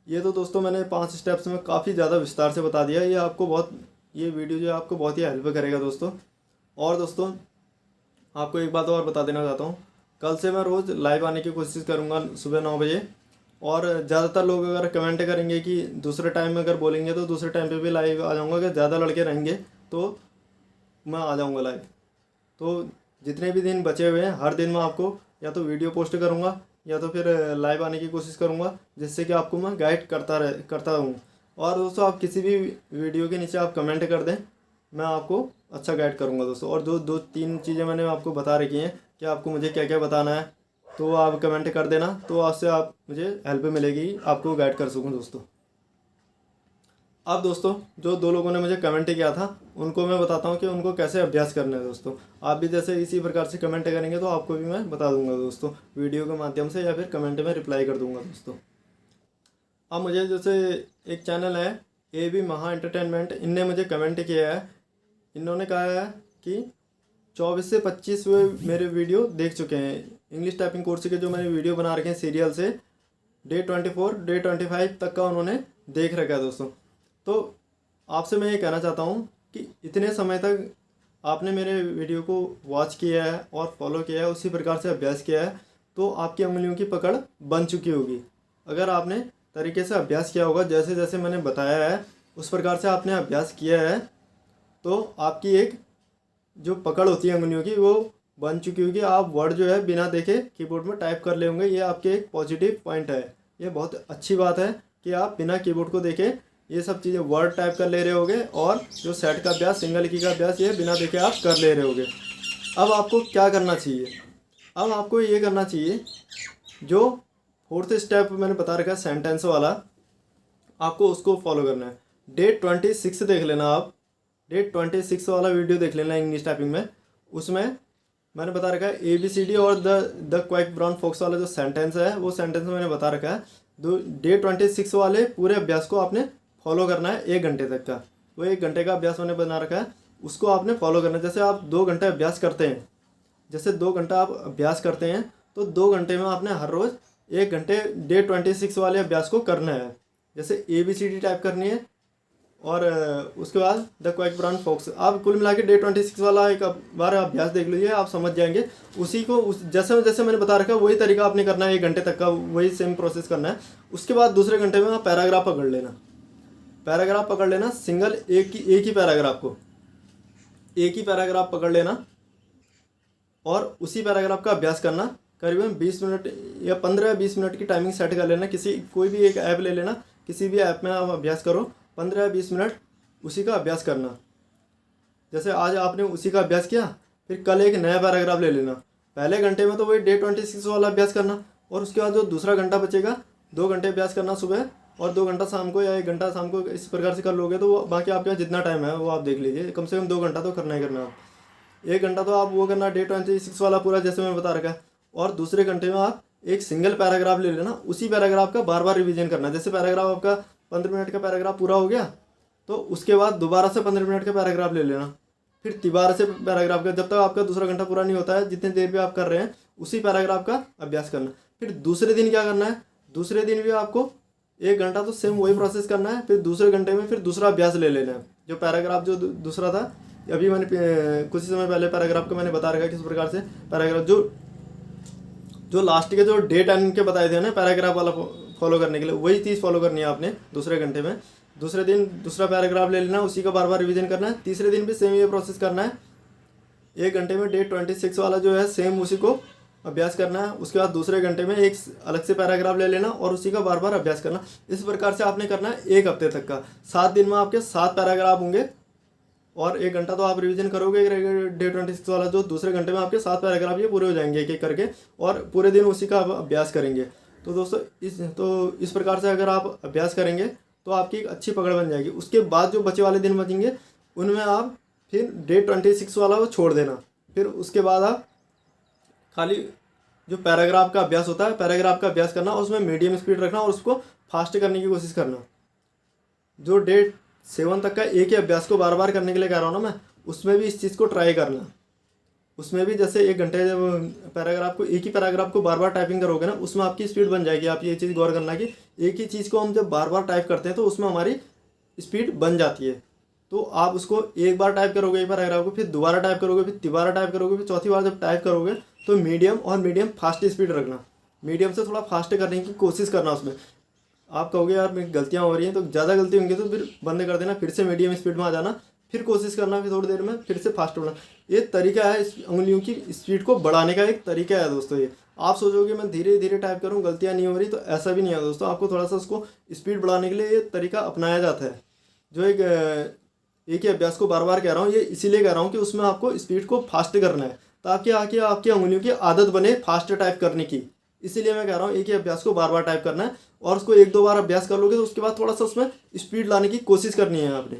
ये तो दोस्तों मैंने 5 स्टेप्स में काफ़ी ज़्यादा विस्तार से बता दिया। ये वीडियो जो है आपको बहुत ही हेल्प करेगा दोस्तों। और दोस्तों आपको एक बात और बता देना चाहता हूँ, कल से मैं रोज़ लाइव आने की कोशिश करूँगा सुबह 9 बजे। और ज़्यादातर लोग अगर कमेंट करेंगे कि दूसरे टाइम में अगर बोलेंगे तो दूसरे टाइम पे भी लाइव आ जाऊँगा। अगर ज़्यादा लड़के रहेंगे तो मैं आ जाऊँगा लाइव। तो जितने भी दिन बचे हुए हैं हर दिन मैं आपको या तो वीडियो पोस्ट करूँगा या तो फिर लाइव आने की कोशिश करूँगा, जिससे कि आपको मैं गाइड करता रहूँ। और दोस्तों आप किसी भी वीडियो के नीचे आप कमेंट कर दें, मैं आपको अच्छा गाइड करूँगा दोस्तों। और जो 2-3 चीज़ें मैंने आपको बता रखी हैं कि आपको मुझे क्या क्या बताना है, तो आप कमेंट कर देना, तो आपसे आप मुझे हेल्प मिलेगी, आपको गाइड कर सकूँ दोस्तों। अब दोस्तों जो 2 लोगों ने मुझे कमेंट किया था उनको मैं बताता हूँ कि उनको कैसे अभ्यास करना है दोस्तों। आप भी जैसे इसी प्रकार से कमेंट करेंगे तो आपको भी मैं बता दूंगा दोस्तों, वीडियो के माध्यम से या फिर कमेंट में रिप्लाई कर दूंगा दोस्तों। अब मुझे जैसे एक चैनल है AB महा एंटरटेनमेंट, इनने मुझे कमेंट किया है। इन्होंने कहा है कि 24 से 25 वे मेरे वीडियो देख चुके हैं इंग्लिश टाइपिंग कोर्स के, जो मैंने वीडियो बना रखे हैं सीरियल से डे 24 डे 25 तक का उन्होंने देख रखा है दोस्तों। तो आपसे मैं ये कहना चाहता हूँ कि इतने समय तक आपने मेरे वीडियो को वॉच किया है और फॉलो किया है, उसी प्रकार से अभ्यास किया है, तो आपकी उंगलियों की पकड़ बन चुकी होगी। अगर आपने तरीके से अभ्यास किया होगा, जैसे जैसे मैंने बताया है उस प्रकार से आपने अभ्यास किया है, तो आपकी एक जो पकड़ होती है उंगलियों की वो बन चुकी होगी। आप वर्ड जो है बिना देखे कीबोर्ड में टाइप कर ले होंगे। ये आपके एक पॉजिटिव पॉइंट है, ये बहुत अच्छी बात है कि आप बिना कीबोर्ड को देखे ये सब चीज़ें वर्ड टाइप कर ले रहे होगे। और जो सेट का अभ्यास, सिंगल की का अभ्यास, ये बिना देखे आप कर ले रहे होगे। अब आपको क्या करना चाहिए? अब आपको ये करना चाहिए, जो 4th स्टेप मैंने बता रखा है सेंटेंस वाला, आपको उसको फॉलो करना है। डे 26 देख लेना आप, डे 26 वाला वीडियो देख लेना इंग्लिश टाइपिंग में। उसमें मैंने बता रखा है ABCD और द क्वाइक ब्राउन फॉक्स वाला जो सेंटेंस है वो सेंटेंस मैंने बता रखा है। डे 26 वाले पूरे अभ्यास को आपने फॉलो करना है 1 घंटे तक का। वो 1 घंटे का अभ्यास मैंने बना रखा है, उसको आपने फॉलो करना है। जैसे आप 2 घंटे अभ्यास करते हैं, जैसे 2 घंटा आप अभ्यास करते हैं, तो 2 घंटे में आपने हर रोज़ 1 घंटे डे 26 वाले अभ्यास को करना है। जैसे ABCD टाइप करनी है और उसके बाद द क्वाइक ब्राउन फॉक्स। आप कुल मिला के डे 26 वाला एक बार अभ्यास देख लीजिए, आप समझ जाएंगे। उसी को जैसे जैसे मैंने बता रखा है वही तरीका आपने करना है, 1 घंटे तक का वही सेम प्रोसेस करना है। उसके बाद दूसरे घंटे में आप पैराग्राफ पकड़ लेना, पैराग्राफ पकड़ लेना, सिंगल एक ही पैराग्राफ को, एक ही पैराग्राफ पकड़ लेना और उसी पैराग्राफ का अभ्यास करना। करीबन 20 मिनट या 15-20 मिनट की टाइमिंग सेट कर लेना। कोई भी एक ऐप ले लेना, किसी भी ऐप में आप अभ्यास करो, 15-20 मिनट उसी का अभ्यास करना। जैसे आज आपने उसी का अभ्यास किया, फिर कल एक नया पैराग्राफ ले लेना। पहले घंटे में तो वही डे 26 वाला अभ्यास करना, और उसके बाद जो दूसरा घंटा बचेगा 2 घंटे अभ्यास करना सुबह और 2 घंटा शाम को या 1 घंटा शाम को। इस प्रकार से कर लोगे तो बाकी आपके पास जितना टाइम है वो आप देख लीजिए, कम से कम 2 घंटा तो करना ही करना। आप 1 घंटा तो आप वो करना डे 26 वाला पूरा जैसे मैं बता रखा है, और दूसरे घंटे में आप एक सिंगल पैराग्राफ ले लेना, उसी पैराग्राफ का बार बार रिवीजन करना। जैसे पैराग्राफ आपका 15 मिनट का पैराग्राफ पूरा हो गया, तो उसके बाद दोबारा से 15 मिनट का पैराग्राफ ले लेना, फिर दोबारा से पैराग्राफ का, जब तक आपका दूसरा घंटा पूरा नहीं होता है, जितनी देर भी आप कर रहे हैं उसी पैराग्राफ का अभ्यास करना। फिर दूसरे दिन क्या करना है, दूसरे दिन भी आपको 1 घंटा तो सेम वही प्रोसेस करना है। फिर दूसरे घंटे में फिर दूसरा अभ्यास ले लेना है। जो पैराग्राफ जो दूसरा था, अभी मैंने कुछ समय पहले पैराग्राफ का मैंने बता रखा है किस प्रकार से पैराग्राफ जो लास्ट के जो डे 10 के बताए थे ना पैराग्राफ वाला फॉलो करने के लिए, वही चीज़ फॉलो करनी है आपने दूसरे घंटे में। दूसरे दिन दूसरा पैराग्राफ ले लेना, उसी का बार बार रिवीजन करना है। तीसरे दिन भी सेम ये प्रोसेस करना है, 1 घंटे में डे 26 वाला जो है सेम उसी को अभ्यास करना है। उसके बाद दूसरे घंटे में एक अलग से पैराग्राफ ले लेना और उसी का बार बार अभ्यास करना। इस प्रकार से आपने करना है 1 हफ्ते तक का। 7 दिन में आपके 7 पैराग्राफ होंगे और 1 घंटा तो आप रिवीजन करोगे डे 26 वाला। जो दूसरे घंटे में आपके 7 पैराग्राफ ये पूरे हो जाएंगे एक एक करके, और पूरे दिन उसी का अभ्यास करेंगे। तो दोस्तों इस प्रकार से अगर आप अभ्यास करेंगे तो आपकी एक अच्छी पकड़ बन जाएगी। उसके बाद जो बचे वाले दिन बचेंगे उनमें आप फिर डे 26 वाला वो छोड़ देना। फिर उसके बाद आप खाली जो पैराग्राफ का अभ्यास होता है, पैराग्राफ का अभ्यास करना, उसमें मीडियम स्पीड रखना और उसको फास्ट करने की कोशिश करना। जो डे 7 तक का एक ही अभ्यास को बार बार करने के लिए कह रहा हूँ ना मैं, उसमें भी इस चीज़ को ट्राई करना। उसमें भी जैसे 1 घंटे जब पैराग्राफ को, एक ही पैराग्राफ को बार बार टाइपिंग करोगे ना, उसमें आपकी स्पीड बन जाएगी। आप ये चीज़ गौर करना कि एक ही चीज़ को हम जब बार बार टाइप करते हैं तो उसमें हमारी स्पीड बन जाती है। तो आप उसको एक बार टाइप करोगे एक पैराग्राफ को, फिर दोबारा टाइप करोगे, फिर तिबारा टाइप करोगे, फिर चौथी बार जब टाइप करोगे तो मीडियम और मीडियम फास्ट स्पीड रखना। मीडियम से थोड़ा फास्ट करने की कोशिश करना। उसमें आप कहोगे यार मेरी गलतियाँ हो रही हैं, तो ज़्यादा गलती होंगी तो फिर बंद कर देना, फिर से मीडियम स्पीड में आ जाना, फिर कोशिश करना, फिर थोड़ी देर में फिर से फास्ट होना। ये तरीका है इस उंगलियों की स्पीड को बढ़ाने का, एक तरीका है दोस्तों। ये आप सोचोगे मैं धीरे धीरे टाइप करूँ गलतियाँ नहीं हो रही, तो ऐसा भी नहीं है दोस्तों। आपको थोड़ा सा उसको स्पीड बढ़ाने के लिए ये तरीका अपनाया जाता है। जो एक ही अभ्यास को बार बार कह रहा हूँ, ये इसीलिए कह रहा हूँ कि उसमें आपको स्पीड को फास्ट करना है, ताकि आके आपकी उंगलियों की आदत बने फास्ट टाइप करने की। इसीलिए मैं कह रहा हूँ एक ही अभ्यास को बार बार टाइप करना है, और उसको 1-2 बार अभ्यास कर लोगे तो उसके बाद थोड़ा सा उसमें स्पीड लाने की कोशिश करनी है आपने।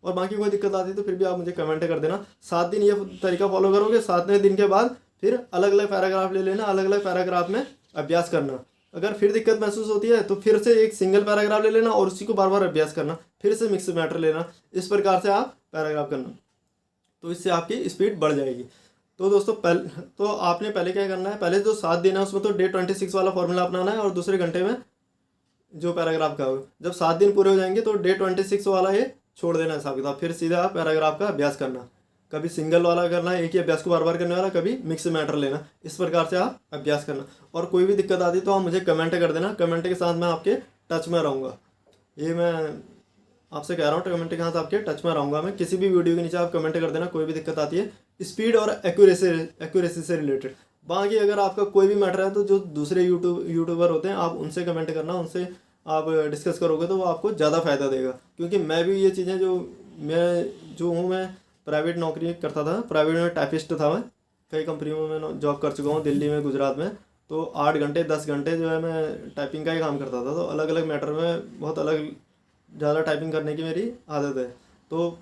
और बाकी कोई दिक्कत आती है तो फिर भी आप मुझे कमेंट कर देना। 7 दिन ये तरीका फॉलो करोगे, 7वें दिन के बाद फिर अलग अलग पैराग्राफ ले लेना, अलग अलग पैराग्राफ में अभ्यास करना। अगर फिर दिक्कत महसूस होती है तो फिर से एक सिंगल पैराग्राफ ले लेना और उसी को बार बार अभ्यास करना, फिर से मिक्स मैटर लेना। इस प्रकार से आप पैराग्राफ करना, तो इससे आपकी स्पीड बढ़ जाएगी। तो दोस्तों तो आपने पहले क्या करना है, पहले जो 7 दिन है उसमें तो डे 26 वाला फॉर्मूला अपनाना है, और दूसरे घंटे में जो पैराग्राफ का हो। जब 7 दिन पूरे हो जाएंगे तो डे 26 वाला ये छोड़ देना हिसाब किताब, फिर सीधा पैराग्राफ का अभ्यास करना। कभी सिंगल वाला करना है, एक ही अभ्यास को बार बार करने वाला, कभी मिक्स मैटर लेना। इस प्रकार से आप अभ्यास करना। और कोई भी दिक्कत आती तो आप मुझे कमेंट कर देना, कमेंट के साथ मैं आपके टच में रहूँगा। ये मैं आपसे कह रहा हूँ, कमेंट के साथ आपके टच में रहूँगा मैं। किसी भी वीडियो के नीचे आप कमेंट कर देना, कोई भी दिक्कत आती है स्पीड और एक्यूरेसी से रिलेटेड। बाकी अगर आपका कोई भी मैटर है तो जो दूसरे यूट्यूबर होते हैं आप उनसे कमेंट करना, उनसे आप डिस्कस करोगे तो वो आपको ज़्यादा फ़ायदा देगा। क्योंकि मैं भी ये चीज़ें मैं प्राइवेट नौकरी करता था, प्राइवेट में टाइपिस्ट था मैं, कई कंपनियों में मैं जॉब कर चुका हूँ दिल्ली में, गुजरात में। तो 8 घंटे 10 घंटे जो है मैं टाइपिंग का ही काम करता था। तो अलग अलग मैटर में बहुत अलग ज़्यादा टाइपिंग करने की मेरी आदत है। तो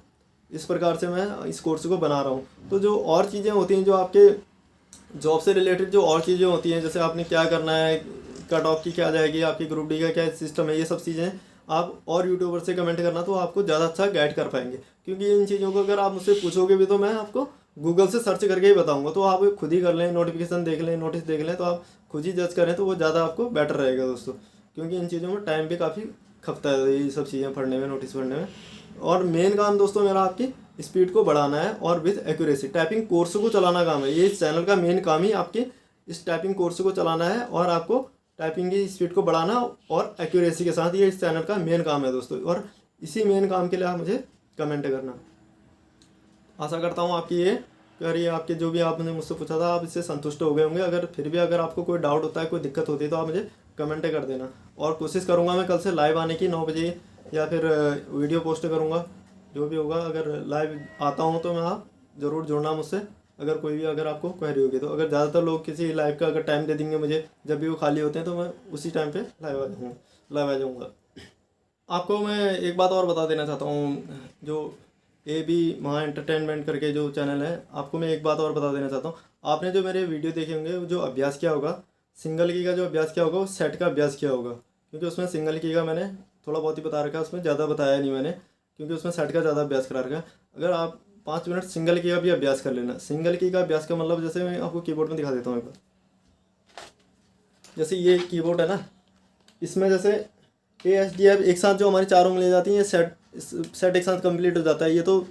इस प्रकार से मैं इस कोर्स को बना रहा हूँ। तो जो और चीज़ें होती हैं जो आपके जॉब से रिलेटेड, जो और चीज़ें होती हैं, जैसे आपने क्या करना है, कट ऑफ की क्या जाएगी, आपकी ग्रुप डी का क्या सिस्टम है, ये सब चीज़ें आप और यूट्यूबर से कमेंट करना, तो आपको ज़्यादा अच्छा गाइड कर पाएंगे। क्योंकि इन चीज़ों को अगर आप मुझसे पूछोगे भी तो मैं आपको गूगल से सर्च करके ही बताऊंगा। तो आप खुद ही कर लें, नोटिफिकेशन देख लें, नोटिस देख लें, तो आप खुद ही जज करें तो वो ज़्यादा आपको बेटर रहेगा दोस्तों। क्योंकि इन चीज़ों में टाइम भी काफ़ी खपता है, ये सब चीज़ें पढ़ने में, नोटिस पढ़ने में। और मेन काम दोस्तों मेरा आपकी स्पीड को बढ़ाना है और विद एक्यूरेसी। टाइपिंग कोर्स को चलाना काम है, ये इस चैनल का मेन काम ही आपके इस टाइपिंग कोर्स को चलाना है और आपको टाइपिंग की स्पीड को बढ़ाना और एक्यूरेसी के साथ, ये इस चैनल का मेन काम है दोस्तों। और इसी मेन काम के लिए आप मुझे कमेंट करना। आशा करता हूँ आपकी ये करिए, आपके जो भी आपने मुझसे पूछा था आप इससे संतुष्ट हो गए होंगे। अगर फिर भी अगर आपको कोई डाउट होता है, कोई दिक्कत होती है, तो आप मुझे कमेंट कर देना। और कोशिश करूँगा मैं कल से लाइव आने की 9 बजे, या फिर वीडियो पोस्ट करूँगा, जो भी होगा। अगर लाइव आता हूँ तो मैं आप ज़रूर जुड़ना मुझसे, अगर कोई भी अगर आपको क्वेरी होगी तो। अगर ज़्यादातर लोग किसी लाइव का अगर टाइम दे देंगे मुझे, जब भी वो खाली होते हैं, तो मैं उसी टाइम पे लाइव आ जाऊँगा। आपको मैं एक बात और बता देना चाहता हूँ, जो AB महा एंटरटेनमेंट करके जो चैनल है, आपको मैं एक बात और बता देना चाहता हूँ। आपने जो मेरे वीडियो देखे होंगे, जो अभ्यास किया होगा सिंगल की का, जो अभ्यास किया होगा वो सेट का अभ्यास किया होगा। क्योंकि उसमें सिंगल की का मैंने थोड़ा बहुत ही बता रखा है, उसमें ज़्यादा बताया नहीं मैंने, क्योंकि उसमें सेट का ज़्यादा अभ्यास करा रखा है। अगर आप 5 मिनट सिंगल की का भी अभ्यास कर लेना। सिंगल की का अभ्यास का मतलब, जैसे मैं आपको कीबोर्ड में दिखा देता हूँ एक बार। जैसे ये कीबोर्ड है ना, इसमें जैसे ASDF एक साथ जो हमारी 4 उंगलियाँ जाती हैं, सेट एक साथ कंप्लीट हो जाता है, ये तो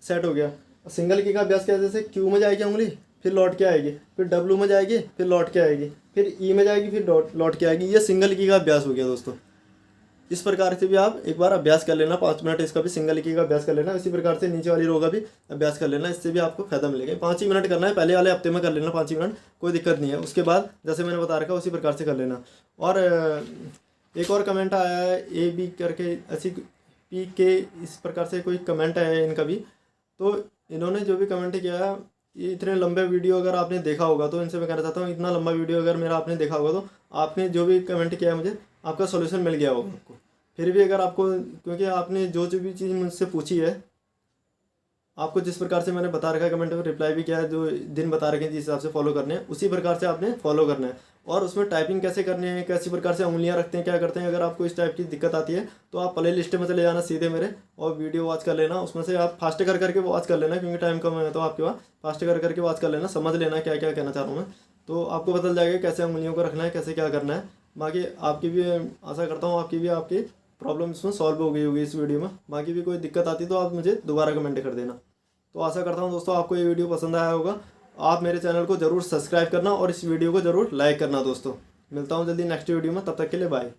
सेट हो गया। सिंगल की का अभ्यास क्या है, जैसे Q में जाएगी उंगली, फिर लौट के आएगी, फिर W में जाएगी, फिर लौट के आएगी, फिर E में जाएगी, फिर लौट के आएगी। ये सिंगल की का अभ्यास हो गया दोस्तों। इस प्रकार से भी आप एक बार अभ्यास कर लेना, 5 मिनट इसका भी सिंगल की का अभ्यास कर लेना। इसी प्रकार से नीचे वाली रो का भी अभ्यास कर लेना, इससे भी आपको फायदा मिलेगा। 5 ही मिनट करना है, पहले वाले हफ्ते में कर लेना 5 ही मिनट, कोई दिक्कत नहीं है। उसके बाद जैसे मैंने बता रखा उसी प्रकार से कर लेना। और एक और कमेंट आया है AB करके, ऐसी PK, इस प्रकार से कोई कमेंट आया है इनका भी। तो इन्होंने जो भी कमेंट किया है, ये इतने लंबे वीडियो अगर आपने देखा होगा तो इनसे मैं कहना चाहता हूँ, इतना लंबा वीडियो अगर मेरा आपने देखा होगा तो आपने जो भी कमेंट किया है मुझे, आपका सॉल्यूशन मिल गया होगा आपको। फिर भी अगर आपको, क्योंकि आपने जो भी चीज़ मुझसे पूछी है, आपको जिस प्रकार से मैंने बता रखा है, कमेंट में रिप्लाई भी किया है, जो दिन बता रखे हैं जिस हिसाब से फॉलो करने हैं उसी प्रकार से आपने फॉलो करना है। और उसमें टाइपिंग कैसे करनी है, कैसी प्रकार से उंगलियां रखते हैं, क्या करते हैं, अगर आपको इस टाइप की दिक्कत आती है तो आप प्ले लिस्ट में चले जाना सीधे मेरे और वीडियो वॉच कर लेना। उसमें से आप फास्ट कर करके वॉच कर लेना, क्योंकि टाइम कम है तो आपके पास फास्ट कर करके वॉच कर लेना, समझ लेना क्या क्या कहना चाह रहा हूँ मैं। तो आपको बदल जाएगा कैसे उंगलियों को रखना है, कैसे क्या करना है। बाकी आपकी भी आशा करता हूँ आपकी प्रॉब्लम इसमें सॉल्व हो गई होगी इस वीडियो में। बाकी भी कोई दिक्कत आती तो आप मुझे दोबारा कमेंट कर देना। तो आशा करता हूँ दोस्तों आपको ये वीडियो पसंद आया होगा। आप मेरे चैनल को ज़रूर सब्सक्राइब करना और इस वीडियो को ज़रूर लाइक करना दोस्तों। मिलता हूँ जल्दी नेक्स्ट वीडियो में, तब तक के लिए बाय।